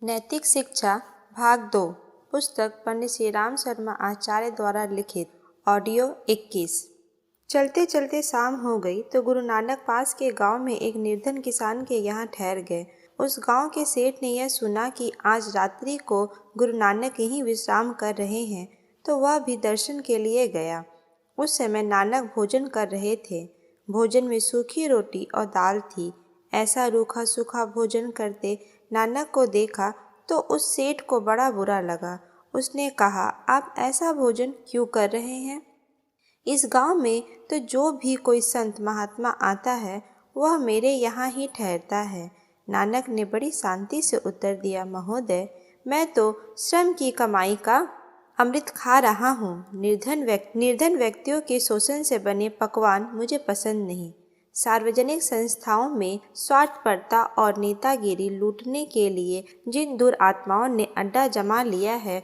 नैतिक शिक्षा भाग 2 पुस्तक पंडित श्री राम शर्मा आचार्य द्वारा लिखित ऑडियो 21। चलते चलते शाम हो गई तो गुरु नानक पास के गांव में एक निर्धन किसान के यहाँ ठहर गए। उस गांव के सेठ ने यह सुना कि आज रात्रि को गुरु नानक यहीं विश्राम कर रहे हैं तो वह भी दर्शन के लिए गया। उस समय नानक भोजन कर रहे थे। भोजन में सूखी रोटी और दाल थी। ऐसा रूखा सूखा भोजन करते नानक को देखा तो उस सेठ को बड़ा बुरा लगा। उसने कहा, आप ऐसा भोजन क्यों कर रहे हैं? इस गांव में तो जो भी कोई संत महात्मा आता है वह मेरे यहाँ ही ठहरता है। नानक ने बड़ी शांति से उत्तर दिया, महोदय, मैं तो श्रम की कमाई का अमृत खा रहा हूँ। निर्धन व्यक्तियों के शोषण से बने पकवान मुझे पसंद नहीं। सार्वजनिक संस्थाओं में स्वार्थपरता और नेतागिरी लूटने के लिए जिन दुरात्माओं ने अड्डा जमा लिया है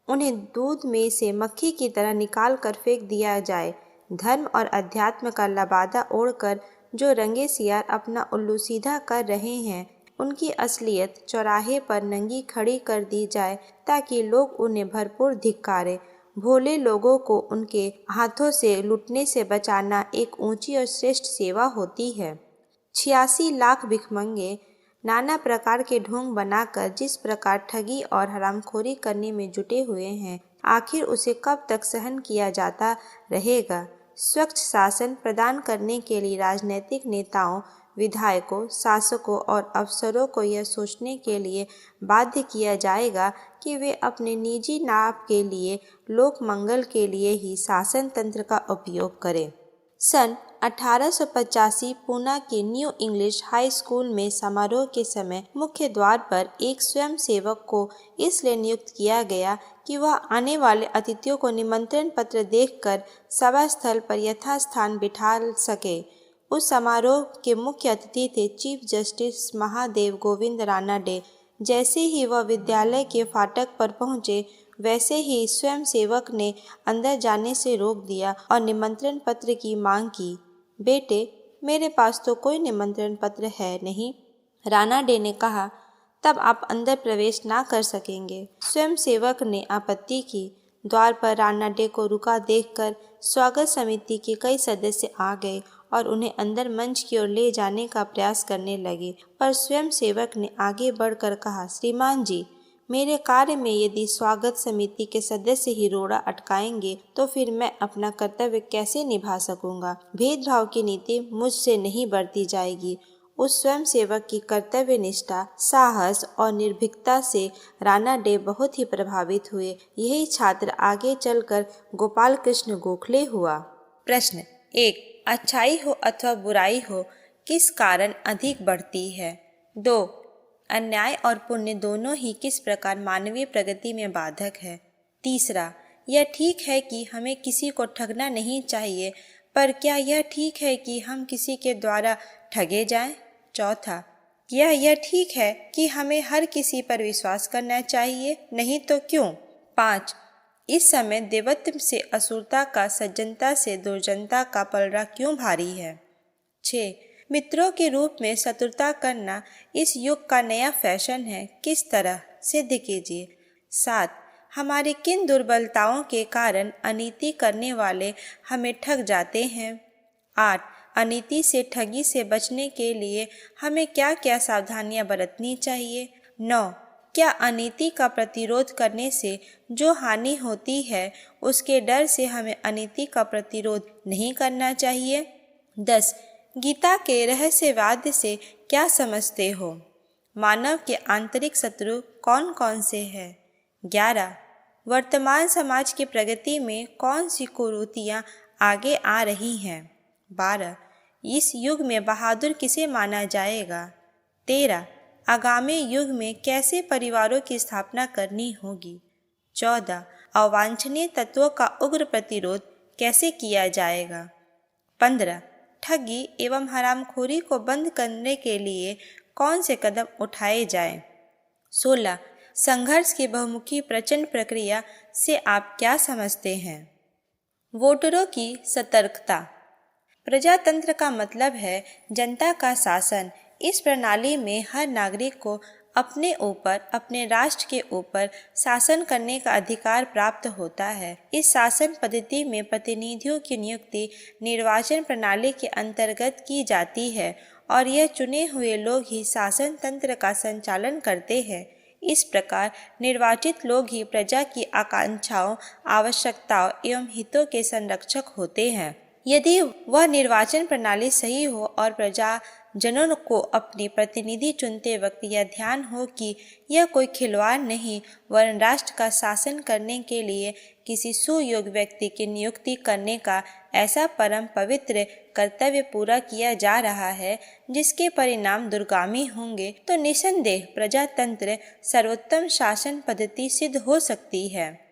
उन्हें दूध में से मक्खी की तरह निकाल कर फेंक दिया जाए। धर्म और अध्यात्म का लबादा ओढ़कर जो रंगे सियार अपना उल्लू सीधा कर रहे हैं उनकी असलियत चौराहे पर नंगी खड़ी कर दी जाए ताकि लोग उन्हें भरपूर धिक्कारें। भोले लोगों को उनके हाथों से लूटने से बचाना एक ऊंची और श्रेष्ठ सेवा होती है। 86 लाख भिखमंगे नाना प्रकार के ढोंग बनाकर जिस प्रकार ठगी और हरामखोरी करने में जुटे हुए हैं, आखिर उसे कब तक सहन किया जाता रहेगा? स्वच्छ शासन प्रदान करने के लिए राजनीतिक नेताओं, विधायकों, शासकों और अफसरों को यह सोचने के लिए बाध्य किया जाएगा कि वे अपने निजी लाभ के लिए, लोक मंगल के लिए ही शासन तंत्र का उपयोग करें। सन 1885 पूना के न्यू इंग्लिश हाई स्कूल में समारोह के समय मुख्य द्वार पर एक स्वयंसेवक को इसलिए नियुक्त किया गया कि वह आने वाले अतिथियों को निमंत्रण पत्र देखकर सभा स्थल पर यथास्थान बिठा सके। उस समारोह के मुख्य अतिथि थे चीफ जस्टिस महादेव गोविंद रानाडे। जैसे ही वह विद्यालय के फाटक पर पहुंचे वैसे ही स्वयंसेवक ने अंदर जाने से रोक दिया और निमंत्रण पत्र की मांग की। बेटे, मेरे पास तो कोई निमंत्रण पत्र है नहीं, रानाडे ने कहा। तब आप अंदर प्रवेश ना कर सकेंगे। स्वयंसेवक ने आपत्ति की। द्वार पर रानाडे को रुका देखकर स्वागत समिति के कई सदस्य आ गए और उन्हें अंदर मंच की ओर ले जाने का प्रयास करने लगे, पर स्वयंसेवक ने आगे बढ़कर कहा, श्रीमान जी, मेरे कार्य में यदि स्वागत समिति के सदस्य ही रोड़ा अटकाएंगे तो फिर मैं अपना कर्तव्य कैसे निभा सकूंगा? भेदभाव की नीति मुझसे नहीं बरती जाएगी। उस स्वयंसेवक की कर्तव्य निष्ठा, साहस और निर्भीकता से रानाडे बहुत ही प्रभावित हुए। यही छात्र आगे चलकर गोपाल कृष्ण गोखले हुआ। प्रश्न 1, अच्छाई हो अथवा बुराई हो, किस कारण अधिक बढ़ती है? 2, अन्याय और पुण्य दोनों ही किस प्रकार मानवीय प्रगति में बाधक है? तीसरा, यह ठीक है कि हमें किसी को ठगना नहीं चाहिए, पर क्या यह ठीक है कि हम किसी के द्वारा ठगे जाएं? चौथा, यह ठीक है कि हमें हर किसी पर विश्वास करना चाहिए, नहीं तो क्यों? 5, इस समय देवत्व से असुरता का, सज्जनता से दुर्जनता का पलड़ा क्यों भारी है? 6, मित्रों के रूप में शत्रुता करना इस युग का नया फैशन है, किस तरह? सिद्ध कीजिए। 7, हमारी किन दुर्बलताओं के कारण अनीति करने वाले हमें ठग जाते हैं? 8, अनीति से, ठगी से बचने के लिए हमें क्या क्या सावधानियां बरतनी चाहिए? 9, क्या अनीति का प्रतिरोध करने से जो हानि होती है उसके डर से हमें अनीति का प्रतिरोध नहीं करना चाहिए? 10, गीता के रहस्यवाद से क्या समझते हो? मानव के आंतरिक शत्रु कौन कौन से हैं? 11, वर्तमान समाज की प्रगति में कौन सी कुरीतियाँ आगे आ रही हैं? 12, इस युग में बहादुर किसे माना जाएगा? 13, आगामी युग में कैसे परिवारों की स्थापना करनी होगी? 14, अवांछनीय तत्वों का उग्र प्रतिरोध कैसे किया जाएगा? 15, ठगी एवं हरामखोरी को बंद करने के लिए कौन से कदम उठाए जाएं? 16, संघर्ष की बहुमुखी प्रचंड प्रक्रिया से आप क्या समझते हैं? वोटरों की सतर्कता। प्रजातंत्र का मतलब है जनता का शासन। इस प्रणाली में हर नागरिक को अपने ऊपर, अपने राष्ट्र के ऊपर शासन करने का अधिकार प्राप्त होता है। इस शासन पद्धति में प्रतिनिधियों की नियुक्ति निर्वाचन प्रणाली के अंतर्गत की जाती है और यह चुने हुए लोग ही शासन तंत्र का संचालन करते हैं। इस प्रकार निर्वाचित लोग ही प्रजा की आकांक्षाओं, आवश्यकताओं एवं हितों के संरक्षक होते हैं। यदि वह निर्वाचन प्रणाली सही हो और प्रजा जनों को अपनी प्रतिनिधि चुनते वक्त यह ध्यान हो कि यह कोई खिलवाड़ नहीं वरन राष्ट्र का शासन करने के लिए किसी सुयोग्य व्यक्ति की नियुक्ति करने का ऐसा परम पवित्र कर्तव्य पूरा किया जा रहा है जिसके परिणाम दूरगामी होंगे, तो निसंदेह प्रजातंत्र सर्वोत्तम शासन पद्धति सिद्ध हो सकती है।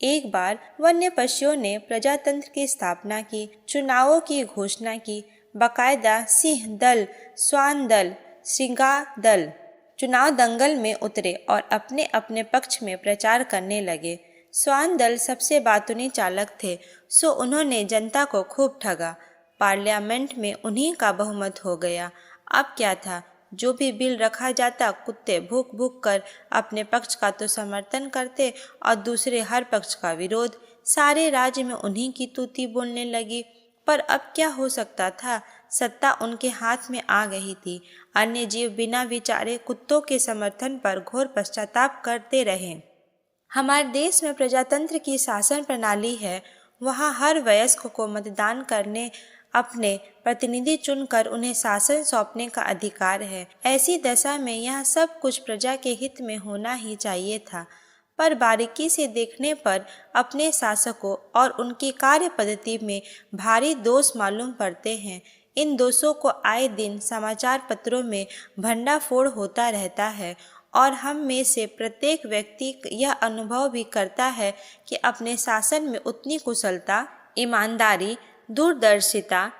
एक बार वन्य पशुओं ने प्रजातंत्र की स्थापना की, चुनावों की घोषणा की। बाकायदा सिंह दल, श्वान दल, श्रृंगार दल चुनाव दंगल में उतरे और अपने अपने पक्ष में प्रचार करने लगे। श्वान दल सबसे बातूनी चालक थे, सो उन्होंने जनता को खूब ठगा। पार्लियामेंट में उन्हीं का बहुमत हो गया। अब क्या था, जो भी बिल रखा जाता कुत्ते भूख भूख कर अपने पक्ष का तो समर्थन करते और दूसरे हर पक्ष का विरोध। सारे राज्य में उन्हीं की तूती बोलने लगी। पर अब क्या हो सकता था, सत्ता उनके हाथ में आ गई थी। अन्य जीव बिना विचारे कुत्तों के समर्थन पर घोर पश्चाताप करते रहे। हमारे देश में प्रजातंत्र की शासन प्रणाली है। वहाँ हर वयस्क को मतदान करने, अपने प्रतिनिधि चुनकर उन्हें शासन सौंपने का अधिकार है। ऐसी दशा में यह सब कुछ प्रजा के हित में होना ही चाहिए था। पर बारीकी से देखने पर अपने शासकों और उनकी कार्य पद्धति में भारी दोष मालूम पड़ते हैं। इन दोषों को आए दिन समाचार पत्रों में भंडाफोड़ होता रहता है और हम में से प्रत्येक व्यक्ति यह अनुभव भी करता है कि अपने शासन में उतनी कुशलता, ईमानदारी, दूरदर्शिता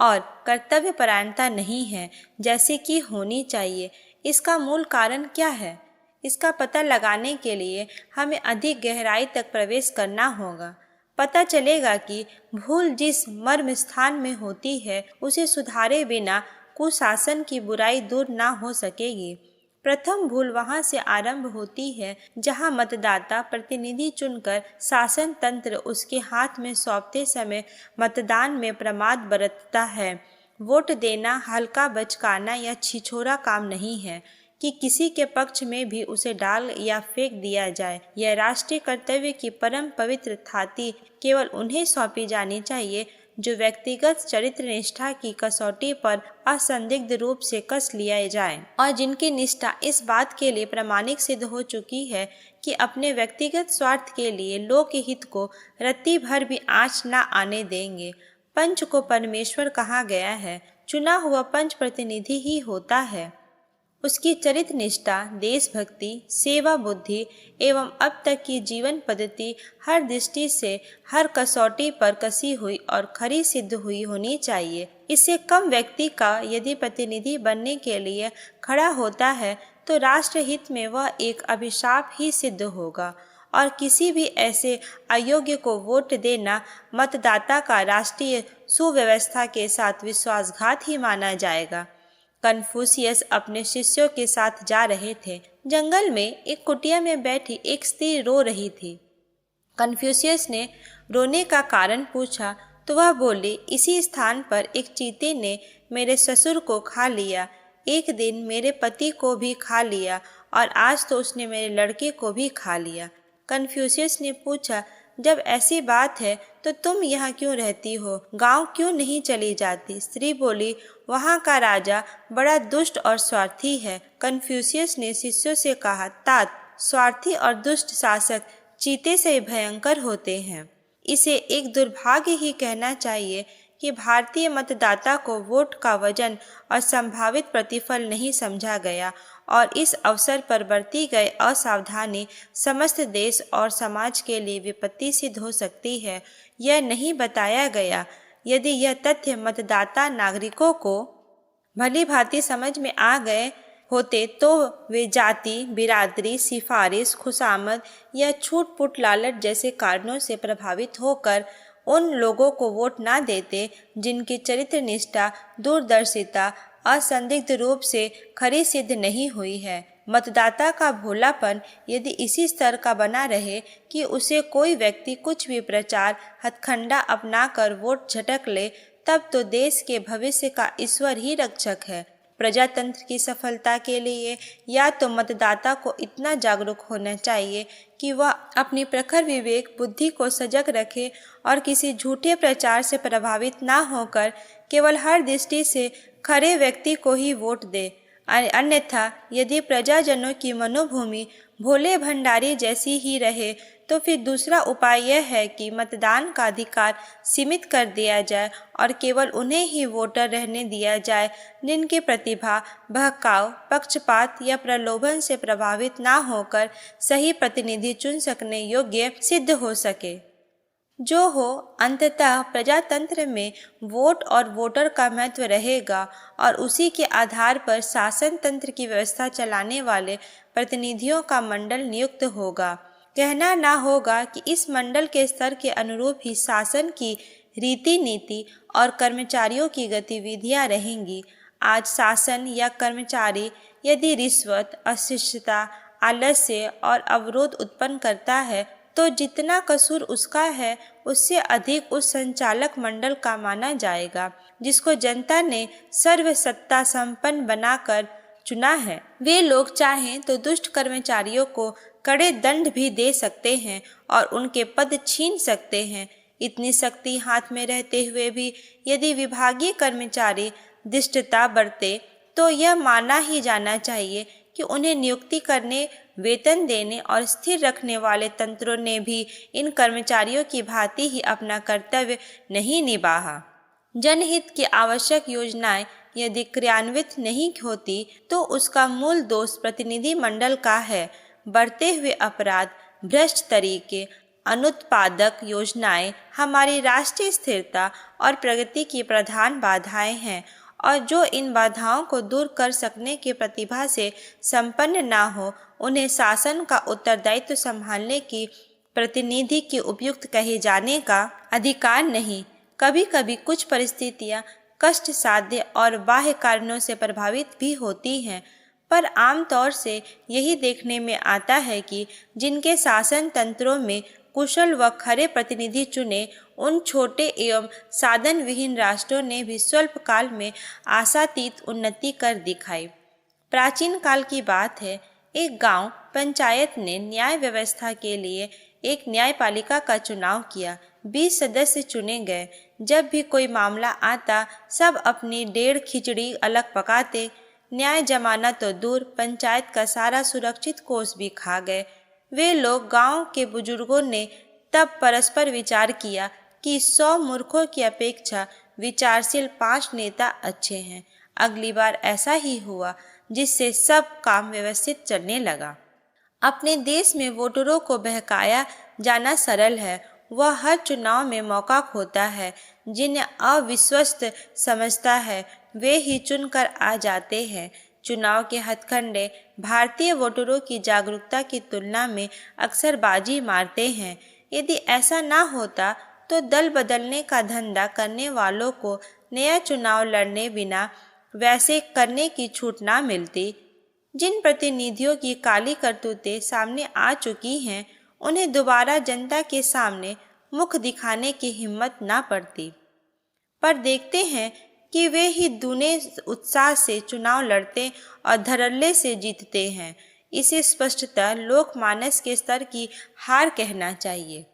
और कर्तव्यपरायणता नहीं है जैसे कि होनी चाहिए। इसका मूल कारण क्या है? इसका पता लगाने के लिए हमें अधिक गहराई तक प्रवेश करना होगा। पता चलेगा कि भूल जिस मर्म स्थान में होती है उसे सुधारे बिना कुशासन की बुराई दूर ना हो सकेगी। प्रथम भूल वहां से आरंभ होती है जहां मतदाता प्रतिनिधि चुनकर शासन तंत्र उसके हाथ में सौंपते समय मतदान में प्रमाद बरतता है। वोट देना हल्का बचकाना या छिछोरा काम नहीं है कि किसी के पक्ष में भी उसे डाल या फेंक दिया जाए। यह राष्ट्रीय कर्तव्य की परम पवित्र थाती केवल उन्हें सौंपी जानी चाहिए जो व्यक्तिगत चरित्र निष्ठा की कसौटी पर असंदिग्ध रूप से कस लिया जाए और जिनकी निष्ठा इस बात के लिए प्रमाणिक सिद्ध हो चुकी है कि अपने व्यक्तिगत स्वार्थ के लिए लोक हित को रत्ती भर भी आँच न आने देंगे। पंच को परमेश्वर कहा गया है। चुना हुआ पंच प्रतिनिधि ही होता है। उसकी चरित्र निष्ठा, देशभक्ति, सेवा बुद्धि एवं अब तक की जीवन पद्धति हर दृष्टि से हर कसौटी पर कसी हुई और खरी सिद्ध हुई होनी चाहिए। इससे कम व्यक्ति का यदि प्रतिनिधि बनने के लिए खड़ा होता है तो राष्ट्र हित में वह एक अभिशाप ही सिद्ध होगा और किसी भी ऐसे अयोग्य को वोट देना मतदाता का राष्ट्रीय सुव्यवस्था के साथ विश्वासघात ही माना जाएगा। कन्फ्यूशियस अपने शिष्यों के साथ जा रहे थे। जंगल में एक कुटिया में बैठी एक स्त्री रो रही थी। कन्फ्यूशियस ने रोने का कारण पूछा तो वह बोली, इसी स्थान पर एक चीते ने मेरे ससुर को खा लिया, एक दिन मेरे पति को भी खा लिया और आज तो उसने मेरे लड़के को भी खा लिया। कन्फ्यूशियस ने पूछा, जब ऐसी बात है तो तुम यहाँ क्यों रहती हो, गांव क्यों नहीं चली जाती? स्त्री बोली, वहाँ का राजा बड़ा दुष्ट और स्वार्थी है। कन्फ्यूशियस ने शिष्यों से कहा, तात, स्वार्थी और दुष्ट शासक चीते से भयंकर होते हैं। इसे एक दुर्भाग्य ही कहना चाहिए कि भारतीय मतदाता को वोट का वजन और संभावित प्रतिफल नहीं समझा गया और इस अवसर पर बरती गई असावधानी समस्त देश और समाज के लिए विपत्ति सिद्ध हो सकती है। यह नहीं बताया गया। यदि यह तथ्य मतदाता नागरिकों को भली भांति समझ में आ गए होते तो वे जाति, बिरादरी, सिफारिश, खुशामद या छूट-पुट लालच जैसे कारणों से प्रभावित होकर उन लोगों को वोट ना देते जिनकी चरित्र निष्ठा, दूरदर्शिता असंदिग्ध रूप से खरी सिद्ध नहीं हुई है। मतदाता का भोलापन यदि इसी स्तर का बना रहे कि उसे कोई व्यक्ति कुछ भी प्रचार हथकंडा अपनाकर वोट झटक ले, तब तो देश के भविष्य का ईश्वर ही रक्षक है। प्रजातंत्र की सफलता के लिए या तो मतदाता को इतना जागरूक होना चाहिए कि वह अपनी प्रखर विवेक बुद्धि को सजग रखे और किसी झूठे प्रचार से प्रभावित ना होकर केवल हर दृष्टि से खरे व्यक्ति को ही वोट दे। अन्यथा यदि प्रजाजनों की मनोभूमि भोले भंडारी जैसी ही रहे तो फिर दूसरा उपाय यह है कि मतदान का अधिकार सीमित कर दिया जाए और केवल उन्हें ही वोटर रहने दिया जाए जिनकी प्रतिभा बहकाव, पक्षपात या प्रलोभन से प्रभावित ना होकर सही प्रतिनिधि चुन सकने योग्य सिद्ध हो सके। जो हो, अंततः प्रजातंत्र में वोट और वोटर का महत्व रहेगा और उसी के आधार पर शासन तंत्र की व्यवस्था चलाने वाले प्रतिनिधियों का मंडल नियुक्त होगा। कहना ना होगा कि इस मंडल के स्तर के अनुरूप ही शासन की रीति नीति और कर्मचारियों की गतिविधियां रहेंगी। आज शासन या कर्मचारी यदि रिश्वत, अशिष्टता, आलस्य और अवरोध उत्पन्न करता है तो जितना कसूर उसका है उससे अधिक उस संचालक मंडल का माना जाएगा जिसको जनता ने सर्वसत्ता संपन्न बनाकर चुना है। वे लोग चाहें तो दुष्ट कर्मचारियों को कड़े दंड भी दे सकते हैं और उनके पद छीन सकते हैं। इतनी शक्ति हाथ में रहते हुए भी यदि विभागीय कर्मचारी दुष्टता बरते तो यह माना ही जाना चाहिए कि उन्हें नियुक्ति करने, वेतन देने और स्थिर रखने वाले तंत्रों ने भी इन कर्मचारियों की भांति ही अपना कर्तव्य नहीं निभाया। जनहित की आवश्यक योजनाएं यदि क्रियान्वित नहीं होती तो उसका मूल दोष प्रतिनिधि मंडल का है। बढ़ते हुए अपराध, भ्रष्ट तरीके, अनुत्पादक योजनाएं हमारी राष्ट्रीय स्थिरता और प्रगति की प्रधान बाधाएं हैं और जो इन बाधाओं को दूर कर सकने की प्रतिभा से संपन्न ना हो उन्हें शासन का उत्तरदायित्व संभालने की प्रतिनिधि की उपयुक्त कहे जाने का अधिकार नहीं। कभी कभी कुछ परिस्थितियां कष्ट साध्य और बाह्य कारणों से प्रभावित भी होती हैं, पर आमतौर से यही देखने में आता है कि जिनके शासन तंत्रों में कुशल व खरे प्रतिनिधि चुने, उन छोटे एवं साधन विहीन राष्ट्रों ने भी स्वल्प काल में आशातीत उन्नति कर दिखाई। प्राचीन काल की बात है, एक गांव पंचायत ने न्याय व्यवस्था के लिए एक न्यायपालिका का चुनाव किया। 20 सदस्य चुने गए। जब भी कोई मामला आता सब अपनी डेढ़ खिचड़ी अलग पकाते। न्याय जमाना तो दूर, पंचायत का सारा सुरक्षित कोष भी खा गए। वे लोग गांव के बुजुर्गों ने तब परस्पर विचार किया कि 100 मूर्खों की अपेक्षा विचारशील 5 नेता अच्छे हैं। अगली बार ऐसा ही हुआ, जिससे सब काम व्यवस्थित चलने लगा। अपने देश में वोटरों को बहकाया जाना सरल है। वह हर चुनाव में मौका खोता है। जिन्हें अविश्वस्त समझता है वे ही चुनकर आ जाते हैं। चुनाव के हथकंडे भारतीय वोटरों की जागरूकता की तुलना में अक्सर बाजी मारते हैं। यदि ऐसा ना होता तो दल बदलने का धंधा करने वालों को नया चुनाव लड़ने बिना वैसे करने की छूट ना मिलती। जिन प्रतिनिधियों की काली करतूतें सामने आ चुकी हैं उन्हें दोबारा जनता के सामने मुख दिखाने की हिम्मत ना पड़ती। पर देखते हैं कि वे ही दूने उत्साह से चुनाव लड़ते और धड़ल्ले से जीतते हैं। इसे स्पष्टतः लोकमानस के स्तर की हार कहना चाहिए।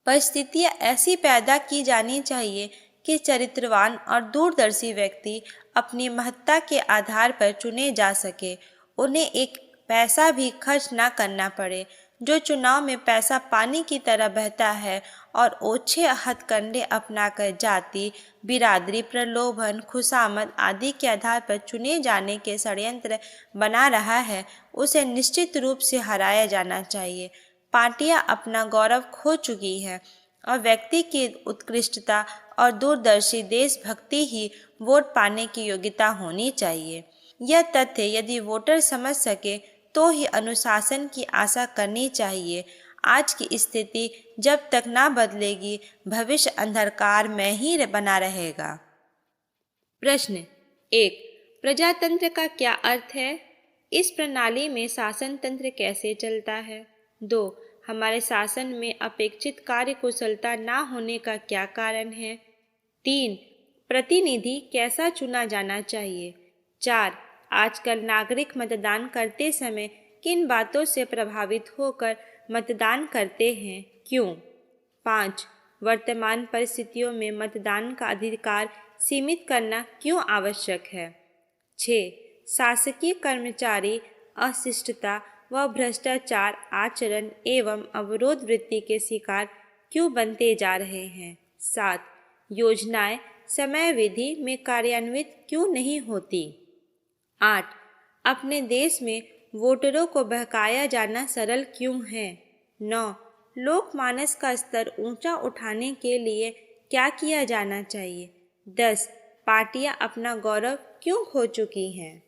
परिस्थितियां ऐसी पैदा की जानी चाहिए कि चरित्रवान और दूरदर्शी व्यक्ति अपनी महत्ता के आधार पर चुने जा सके। उन्हें एक पैसा भी खर्च ना करना पड़े। जो चुनाव में पैसा पानी की तरह बहता है और ओछे हथकंडे अपनाकर जाति, बिरादरी, प्रलोभन, खुशामद आदि के आधार पर चुने जाने के षड्यंत्र बना रहा है, उसे निश्चित रूप से हराया जाना चाहिए। पार्टियां अपना गौरव खो चुकी हैं और व्यक्ति की उत्कृष्टता और दूरदर्शी देशभक्ति ही वोट पाने की योग्यता होनी चाहिए। यह तथ्य यदि वोटर समझ सके तो ही अनुशासन की आशा करनी चाहिए। आज की स्थिति जब तक ना बदलेगी भविष्य अंधकार में ही बना रहेगा। प्रश्न 1, प्रजातंत्र का क्या अर्थ है? इस प्रणाली में शासन तंत्र कैसे चलता है? 2. हमारे शासन में अपेक्षित कार्यकुशलता ना होने का क्या कारण है? 3. प्रतिनिधि कैसा चुना जाना चाहिए? 4. आजकल नागरिक मतदान करते समय किन बातों से प्रभावित होकर मतदान करते हैं, क्यों? 5. वर्तमान परिस्थितियों में मतदान का अधिकार सीमित करना क्यों आवश्यक है? 6. शासकीय कर्मचारी अशिष्टता व भ्रष्टाचार आचरण एवं अवरोध वृत्ति के शिकार क्यों बनते जा रहे हैं? 7. योजनाएं समयावधि में कार्यान्वित क्यों नहीं होती? 8. अपने देश में वोटरों को बहकाया जाना सरल क्यों है? 9. लोकमानस का स्तर ऊंचा उठाने के लिए क्या किया जाना चाहिए? 10. पार्टियां अपना गौरव क्यों खो चुकी हैं?